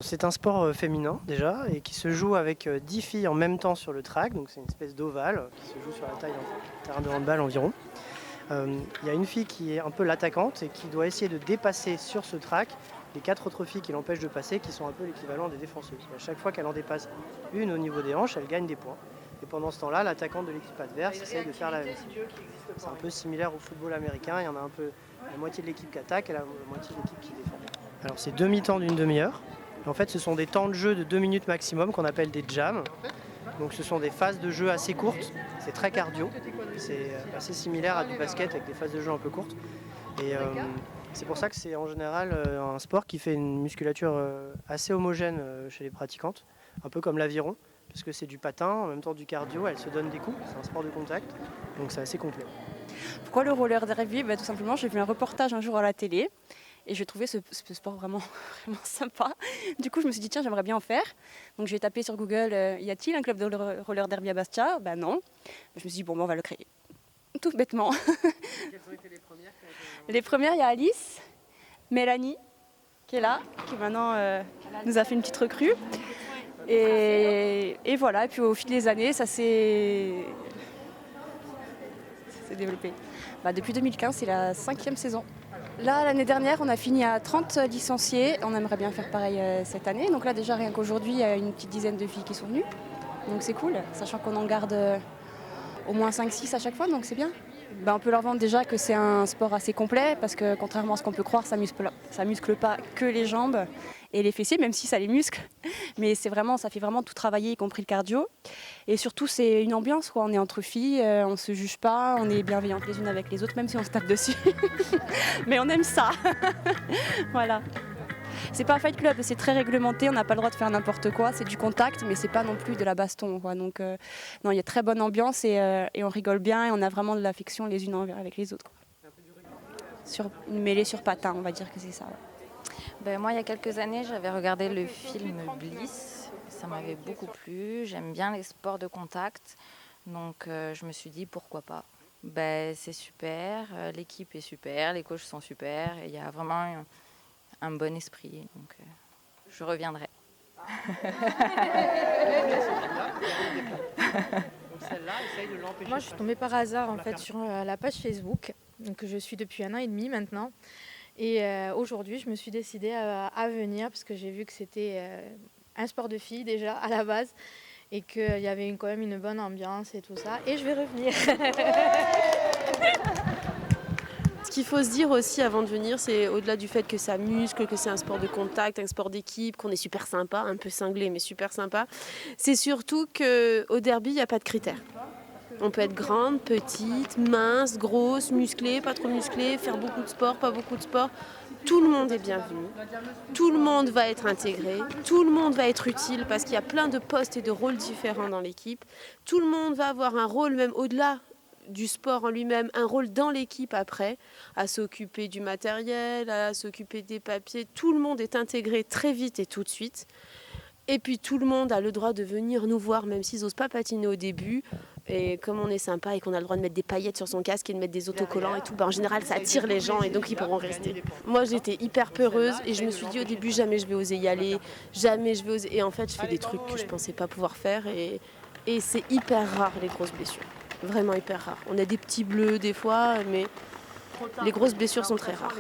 c'est un sport féminin déjà et qui se joue avec 10 filles en même temps sur le track. Donc c'est une espèce d'ovale qui se joue sur la taille d'un terrain de handball environ. Il y a une fille qui est un peu l'attaquante et qui doit essayer de dépasser sur ce track les 4 autres filles qui l'empêchent de passer, qui sont un peu l'équivalent des défenseuses. Et à chaque fois qu'elle en dépasse une au niveau des hanches, elle gagne des points. Et pendant ce temps-là, l'attaquante de l'équipe adverse essaie de faire la même chose. C'est un peu similaire au football américain. Il y en a un peu la moitié de l'équipe qui attaque et la moitié de l'équipe qui défend. Alors c'est demi-temps d'une demi-heure. En fait, ce sont des temps de jeu de 2 minutes maximum qu'on appelle des jams. Donc ce sont des phases de jeu assez courtes. C'est très cardio. C'est assez similaire à du basket avec des phases de jeu un peu courtes. Et c'est pour ça que c'est en général un sport qui fait une musculature assez homogène chez les pratiquantes. Un peu comme l'aviron, parce que c'est du patin, en même temps du cardio, elles se donnent des coups. C'est un sport de contact, donc c'est assez complet. Pourquoi le roller derby? Tout simplement, j'ai vu un reportage un jour à la télé et j'ai trouvé ce sport vraiment, vraiment sympa. Du coup, je me suis dit, tiens, j'aimerais bien en faire. Donc, j'ai tapé sur Google, y a-t-il un club de roller derby à Bastia? Ben non. Je me suis dit, bon, on va le créer. Tout bêtement. Quelles ont été les premières Les premières, il y a Alice, Mélanie, qui est là, qui maintenant nous a fait une petite recrue. Et voilà, et puis au fil des années, ça s'est développé. Depuis 2015, c'est la 5e saison. Là, l'année dernière, on a fini à 30 licenciés. On aimerait bien faire pareil cette année. Donc là, déjà, rien qu'aujourd'hui, il y a une petite dizaine de filles qui sont venues. Donc c'est cool, sachant qu'on en garde au moins 5-6 à chaque fois, donc c'est bien. On peut leur vendre déjà que c'est un sport assez complet, parce que contrairement à ce qu'on peut croire, ça muscle pas que les jambes et les fessiers, même si ça les muscle. Mais ça fait vraiment tout travailler, y compris le cardio. Et surtout, c'est une ambiance, quoi. On est entre filles, on se juge pas, on est bienveillantes les unes avec les autres, même si on se tape dessus. Mais on aime ça. Voilà. C'est pas un fight club, c'est très réglementé, on n'a pas le droit de faire n'importe quoi, c'est du contact, mais c'est pas non plus de la baston, quoi. Donc non, il y a très bonne ambiance et on rigole bien et on a vraiment de l'affection les unes envers avec les autres, quoi. Sur une mêlée sur patin, on va dire que c'est ça. Ouais. Moi, il y a quelques années, j'avais regardé le film Bliss, ça m'avait beaucoup plu, j'aime bien les sports de contact, donc je me suis dit pourquoi pas. C'est super, l'équipe est super, les coachs sont super, et il y a vraiment un bon esprit, donc je reviendrai. Moi, je suis tombée par hasard en fait sur la page Facebook, que je suis depuis 1 an et demi maintenant. Et aujourd'hui, je me suis décidée à venir parce que j'ai vu que c'était un sport de filles déjà à la base et qu'il y avait quand même une bonne ambiance et tout ça. Et je vais revenir. Ce qu'il faut se dire aussi avant de venir, c'est au-delà du fait que ça muscle, que c'est un sport de contact, un sport d'équipe, qu'on est super sympa, un peu cinglé mais super sympa, c'est surtout qu'au derby, il n'y a pas de critères. On peut être grande, petite, mince, grosse, musclée, pas trop musclée, faire beaucoup de sport, pas beaucoup de sport. Tout le monde est bienvenu, tout le monde va être intégré, tout le monde va être utile parce qu'il y a plein de postes et de rôles différents dans l'équipe. Tout le monde va avoir un rôle même au-delà du sport en lui-même, un rôle dans l'équipe après, à s'occuper du matériel, à s'occuper des papiers. Tout le monde est intégré très vite et tout de suite. Et puis tout le monde a le droit de venir nous voir, même s'ils n'osent pas patiner au début. Et comme on est sympa et qu'on a le droit de mettre des paillettes sur son casque et de mettre des autocollants et tout, en général ça attire les gens et donc ils pourront rester. Moi j'étais hyper peureuse et je me suis dit au début jamais je vais oser y aller, jamais je vais oser. Et en fait je fais des trucs que je pensais pas pouvoir faire et c'est hyper rare les grosses blessures. Vraiment hyper rare. On a des petits bleus des fois, mais les grosses blessures sont très rares.